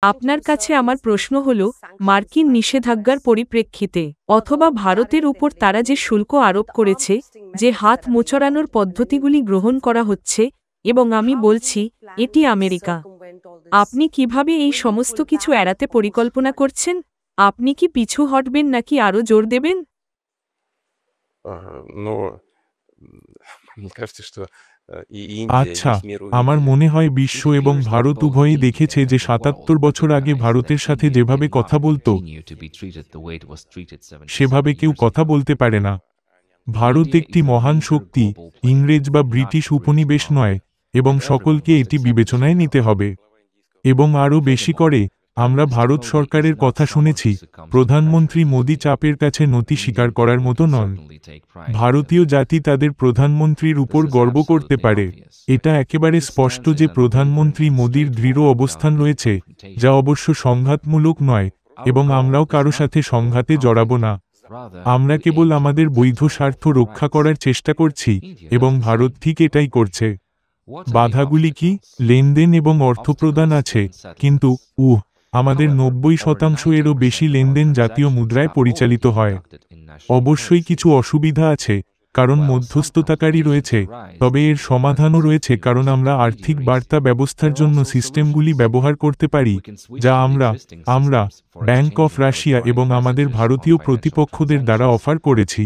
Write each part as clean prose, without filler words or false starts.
আপনার কাছে আমার প্রশ্ন হল, মার্কিন নিষেধাজ্ঞার পরিপ্রেক্ষিতে অথবা ভারতের উপর তারা যে শুল্ক আরোপ করেছে, যে হাত মোচড়ানোর পদ্ধতিগুলি গ্রহণ করা হচ্ছে, এবং আমি বলছি, এটি আমেরিকা। আপনি কিভাবে এই সমস্ত কিছু এড়াতে পরিকল্পনা করছেন? আপনি কি পিছু হটবেন নাকি আরও জোর দেবেন? Но мне кажется, что и Индия, আচ্ছা, весь мир আমার увидели. মনে হয় বিশ্ব Мы এবং видели, что ভারত по উভয়ই Индии দেখেছে যে ৭৭ বছর আগে ভারতের সাথে যেভাবে কথা বলতো সেভাবে কেউ কথা বলতে পারে না। ভারত একটি মহান শক্তি, ইংরেজ বা ব্রিটিশ উপনিবেশ নয়, এবং সকলকে এটি বিবেচনায় নিতে হবে। এবং আরও বেশি করে, আমরা ভারত সরকারের কথা শুনেছি, প্রধানমন্ত্রী মোদি চাপের কাছে নতি স্বীকার করার মতো নন। ভারতীয় জাতি তাদের প্রধানমন্ত্রীর উপর গর্ব করতে পারে। এটা একেবারে স্পষ্ট যে প্রধানমন্ত্রী মোদির দৃঢ় অবস্থান রয়েছে, যা অবশ্য সংঘাতমূলক নয়, এবং আমরাও কারো সাথে সংঘাতে জড়াবো না। আমরা কেবল আমাদের বৈধ স্বার্থ রক্ষা করার চেষ্টা করছি, এবং ভারত ঠিক এটাই করছে। বাধাগুলি কি? লেনদেন এবং অর্থপ্রদান আছে, কিন্তু আমাদের ৯০% এরও বেশি লেনদেন জাতীয় মুদ্রায় পরিচালিত হয়। অবশ্যই কিছু অসুবিধা আছে, কারণ মধ্যস্থতাকারী রয়েছে, তবে এর সমাধানও রয়েছে কারণ আমরা আর্থিক বার্তা ব্যবস্থার জন্য সিস্টেমগুলি ব্যবহার করতে পারি, যা আমরা ব্যাংক অফ রাশিয়া এবং আমাদের ভারতীয় প্রতিপক্ষদের দ্বারা অফার করেছি।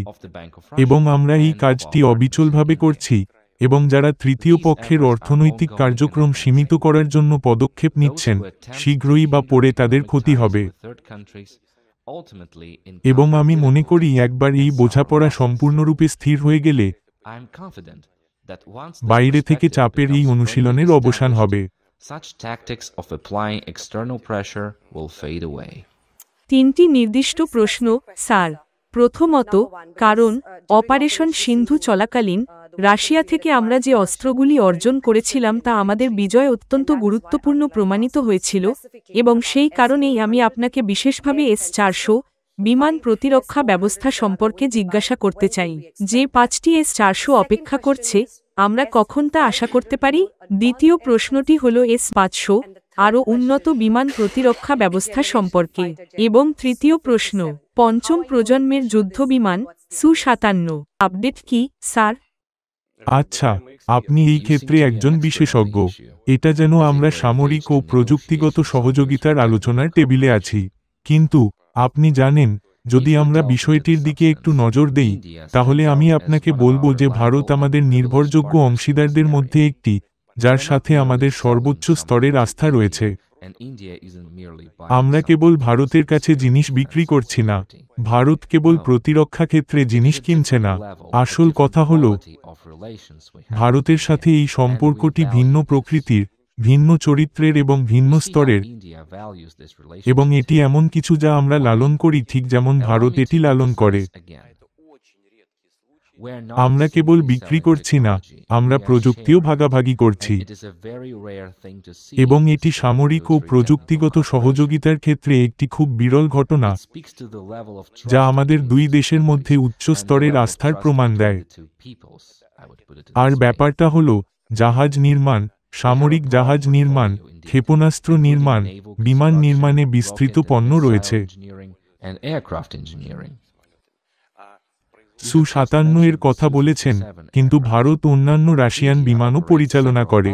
এবং আমরা এই কাজটি অবিচলভাবে করছি, এবং যারা তৃতীয় পক্ষের অর্থনৈতিক কার্যক্রম সীমিত করার জন্য পদক্ষেপ নিচ্ছেন, শীঘ্রই বা পরে তাদের ক্ষতি হবে। এবং আমি মনে করি একবার এই বোঝাপড়া সম্পূর্ণরূপে স্থির হয়ে গেলে বাইরে থেকে চাপের এই অনুশীলনের অবসান হবে। তিনটি নির্দিষ্ট প্রশ্ন, স্যার। প্রথমত, কারণ অপারেশন সিন্ধু চলাকালীন রাশিয়া থেকে আমরা যে অস্ত্রগুলি অর্জন করেছিলাম তা আমাদের বিজয় অত্যন্ত গুরুত্বপূর্ণ প্রমাণিত হয়েছিল, এবং সেই কারণেই আমি আপনাকে বিশেষভাবে S-400 বিমান প্রতিরক্ষা ব্যবস্থা সম্পর্কে জিজ্ঞাসা করতে চাই। যে ৫টি S-400 অপেক্ষা করছে, আমরা কখন তা আশা করতে পারি? দ্বিতীয় প্রশ্নটি হল S-500 আরও উন্নত বিমান প্রতিরক্ষা ব্যবস্থা সম্পর্কে। এবং তৃতীয় প্রশ্ন, পঞ্চম প্রজন্মের যুদ্ধবিমান Su-57 আপডেট কি, স্যার? আচ্ছা, আপনি এই ক্ষেত্রে একজন বিশেষজ্ঞ। এটা যেন আমরা সামরিক ও প্রযুক্তিগত সহযোগিতার আলোচনার টেবিলে আছি। কিন্তু আপনি জানেন, যদি আমরা বিষয়টির দিকে একটু নজর দেই, তাহলে আমি আপনাকে বলবো যে ভারত আমাদের নির্ভরযোগ্য অংশীদারদের মধ্যে একটি, যার সাথে আমাদের সর্বোচ্চ স্তরের আস্থা রয়েছে। আমরা কেবল ভারতের কাছে জিনিস বিক্রি করছি না, ভারত কেবল প্রতিরক্ষা ক্ষেত্রে জিনিস কিনছে না। আসল কথা হল, ভারতের সাথে এই সম্পর্কটি ভিন্ন প্রকৃতির, ভিন্ন চরিত্রের এবং ভিন্ন স্তরের, এবং এটি এমন কিছু যা আমরা লালন করি ঠিক যেমন ভারত এটি লালন করে। আমরা কেবল বিক্রি করছি না, আমরা প্রযুক্তিও ভাগাভাগি করছি। এবং এটি সামরিক ও প্রযুক্তিগত সহযোগিতার ক্ষেত্রে একটি খুব বিরল ঘটনা, যা আমাদের দুই দেশের মধ্যে উচ্চ স্তরের আস্থার প্রমাণ দেয়। আর ব্যাপারটা হল, জাহাজ নির্মাণ, সামরিক জাহাজ নির্মাণ, ক্ষেপণাস্ত্র নির্মাণ, বিমান নির্মাণে বিস্তৃত পণ্য রয়েছে। Su-57 এর কথা বলেছেন, কিন্তু ভারত অন্যান্য রাশিয়ান বিমানও পরিচালনা করে।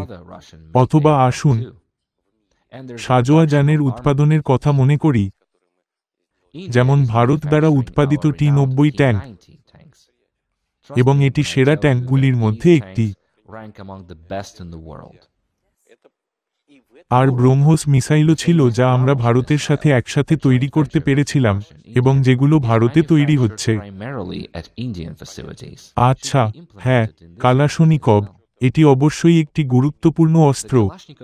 অথবা আসুন সাজোয়া যানের উৎপাদনের কথা মনে করি, যেমন ভারত দ্বারা উৎপাদিত T-90 ট্যাঙ্ক, এবং এটি সেরা ট্যাঙ্কগুলির মধ্যে একটি। আর ব্রহ্মোস মিসাইলও ছিল যা আমরা ভারতের সাথে একসাথে তৈরি করতে পেরেছিলাম, এবং যেগুলো ভারতে তৈরি হচ্ছে। আচ্ছা, হ্যাঁ, কালাশনিকভ, এটি অবশ্যই একটি গুরুত্বপূর্ণ অস্ত্র,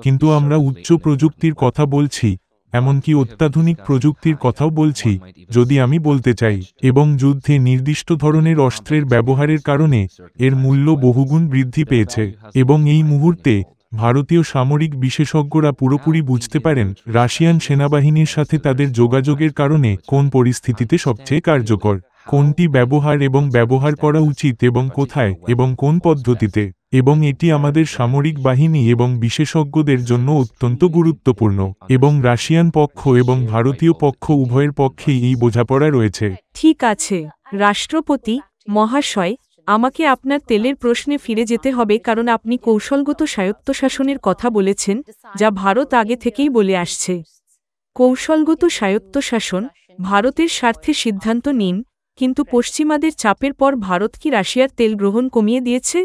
কিন্তু আমরা উচ্চ প্রযুক্তির কথা বলছি, এমনকি অত্যাধুনিক প্রযুক্তির কথাও বলছি, যদি আমি বলতে চাই। এবং যুদ্ধে নির্দিষ্ট ধরনের অস্ত্রের ব্যবহারের কারণে এর মূল্য বহুগুণ বৃদ্ধি পেয়েছে। এবং এই মুহূর্তে ভারতীয় সামরিক বিশেষজ্ঞরা পুরোপুরি বুঝতে পারেন রাশিয়ান সেনাবাহিনীর সাথে তাদের যোগাযোগের কারণে কোন পরিস্থিতিতে সবচেয়ে কার্যকর, কোনটি ব্যবহার এবং ব্যবহার করা উচিত এবং কোথায় এবং কোন পদ্ধতিতে। এবং এটি আমাদের সামরিক বাহিনী এবং বিশেষজ্ঞদের জন্য অত্যন্ত গুরুত্বপূর্ণ এবং রাশিয়ান পক্ষ এবং ভারতীয় পক্ষ উভয়ের পক্ষেই এই বোঝাপড়া রয়েছে। ঠিক আছে রাষ্ট্রপতি মহাশয়, আমাকে আপনার তেলের প্রশ্নে ফিরে যেতে হবে কারণ আপনি কৌশলগত স্বায়ত্তশাসনের কথা বলেছেন, যা ভারত আগে থেকেই বলে আসছে। কৌশলগত স্বায়ত্তশাসন, ভারতের স্বার্থে সিদ্ধান্ত নিন, কিন্তু পশ্চিমাদের চাপের পর ভারত কি রাশিয়ার তেল গ্রহণ কমিয়ে দিয়েছে?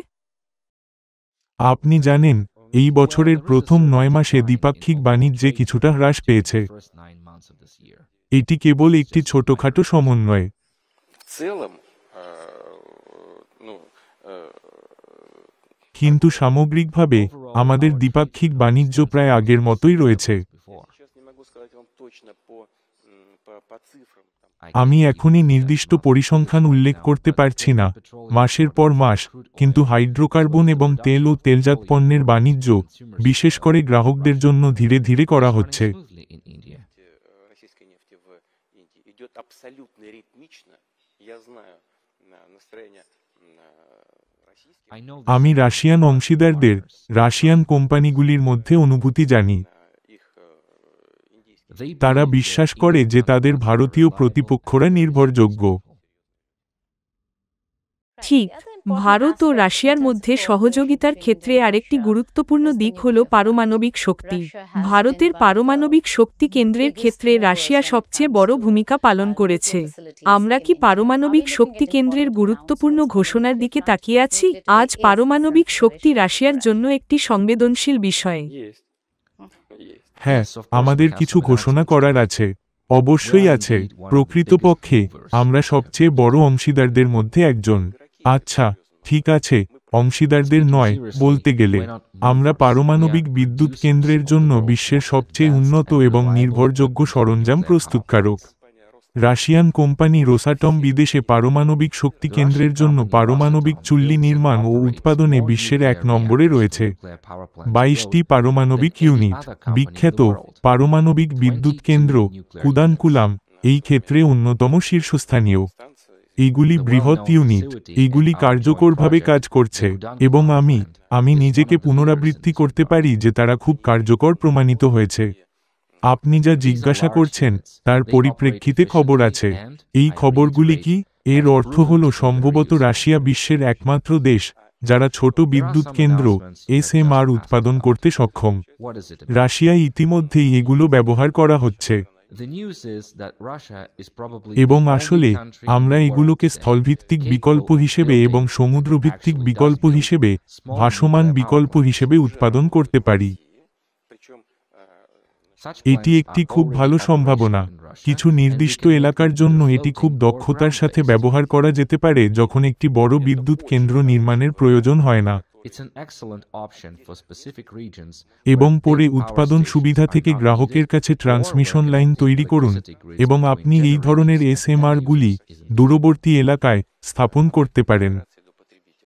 আপনি জানেন, এই বছরের প্রথম 9 মাসে দ্বিপাক্ষিক বাণিজ্যে কিছুটা হ্রাস পেয়েছে। এটি কেবল একটি ছোটখাটো সমন্বয়। В целом, কিন্তু সামগ্রিকভাবে আমাদের দ্বিপাক্ষিক বাণিজ্য প্রায় আগের মতোই রয়েছে। сейчас не могу сказать вам точно по цифрам. আমি এখনই নির্দিষ্ট পরিসংখ্যান উল্লেখ করতে পারছি না মাসের পর মাস, কিন্তু হাইড্রোকার্বন এবং তেল ও তেলজাত পণ্যের বাণিজ্য, বিশেষ করে গ্রাহকদের জন্য ধীরে ধীরে করা হচ্ছে। Российской нефти в Индии идет абсолютно ритмично. Я знаю настроение российских, আমি রাশিয়ান অংশীদারদের, রাশিয়ান কোম্পানিগুলির মধ্যে অনুভূতি জানি। их индийских. তারা বিশ্বাস করে যে তাদের ভারতীয় প্রতিপক্ষরা নির্ভরযোগ্য। ঠিক, ভারত ও রাশিয়ার মধ্যে সহযোগিতার ক্ষেত্রে আরেকটি গুরুত্বপূর্ণ দিক হল পারমাণবিক শক্তি। ভারতের পারমাণবিক শক্তি কেন্দ্রের ক্ষেত্রে রাশিয়া সবচেয়ে বড় ভূমিকা পালন করেছে। আমরা কি পারমাণবিক শক্তি কেন্দ্রের গুরুত্বপূর্ণ ঘোষণার দিকে তাকিয়ে আছি? আজ পারমাণবিক শক্তি রাশিয়ার জন্য একটি সংবেদনশীল বিষয়। Есть. হ্যাঁ, আমাদের কিছু ঘোষণা করার আছে। অবশ্যই আছে। প্রকৃতপক্ষে আমরা সবচেয়ে বড় অংশীদারদের মধ্যে একজন। আচ্ছা, ঠিক আছে, অংশীদারদের নয়, বলতে গেলে আমরা পারমাণবিক বিদ্যুৎ কেন্দ্রের জন্য বিশ্বের সবচেয়ে উন্নত এবং নির্ভরযোগ্য সরঞ্জাম প্রস্তুতকারক। রাশিয়ান কোম্পানি রোসাটম বিদেশে পারমাণবিক শক্তি কেন্দ্রের জন্য পারমাণবিক চুল্লি নির্মাণ ও উৎপাদনে বিশ্বের 1 নম্বরে রয়েছে। 22টি পারমাণবিক ইউনিট, বিখ্যাত পারমাণবিক বিদ্যুৎ কেন্দ্র কুদানকুলাম এই ক্ষেত্রে অন্যতম শীর্ষস্থানীয়। এগুলি বৃহৎ ইউনিট, এগুলি কার্যকরভাবে কাজ করছে, এবং আমি নিজেকে পুনরাবৃত্তি করতে পারি যে তারা খুব কার্যকর প্রমাণিত হয়েছে। আপনি যা জিজ্ঞাসা করছেন তার পরিপ্রেক্ষিতে খবর আছে। এই খবরগুলি কি? এর অর্থ হল সম্ভবত রাশিয়া বিশ্বের একমাত্র দেশ যারা ছোট বিদ্যুৎ কেন্দ্র SMR উৎপাদন করতে সক্ষম। রাশিয়ায় ইতিমধ্যেই এগুলো ব্যবহার করা হচ্ছে। এবং আসলে আমরা এগুলোকে স্থলভিত্তিক বিকল্প হিসেবে এবং সমুদ্রভিত্তিক বিকল্প হিসেবে, ভাসমান বিকল্প হিসেবে উৎপাদন করতে পারি। এটি একটি খুব ভালো সম্ভাবনা। কিছু নির্দিষ্ট এলাকার জন্য এটি খুব দক্ষতার সাথে ব্যবহার করা যেতে পারে যখন একটি বড় বিদ্যুৎ কেন্দ্র নির্মাণের প্রয়োজন হয় না। এবং পরে উৎপাদন সুবিধা থেকে গ্রাহকের কাছে ট্রান্সমিশন লাইন তৈরি করুন, এবং আপনি এই ধরনের SMR গুলি দূরবর্তী এলাকায় স্থাপন করতে পারেন।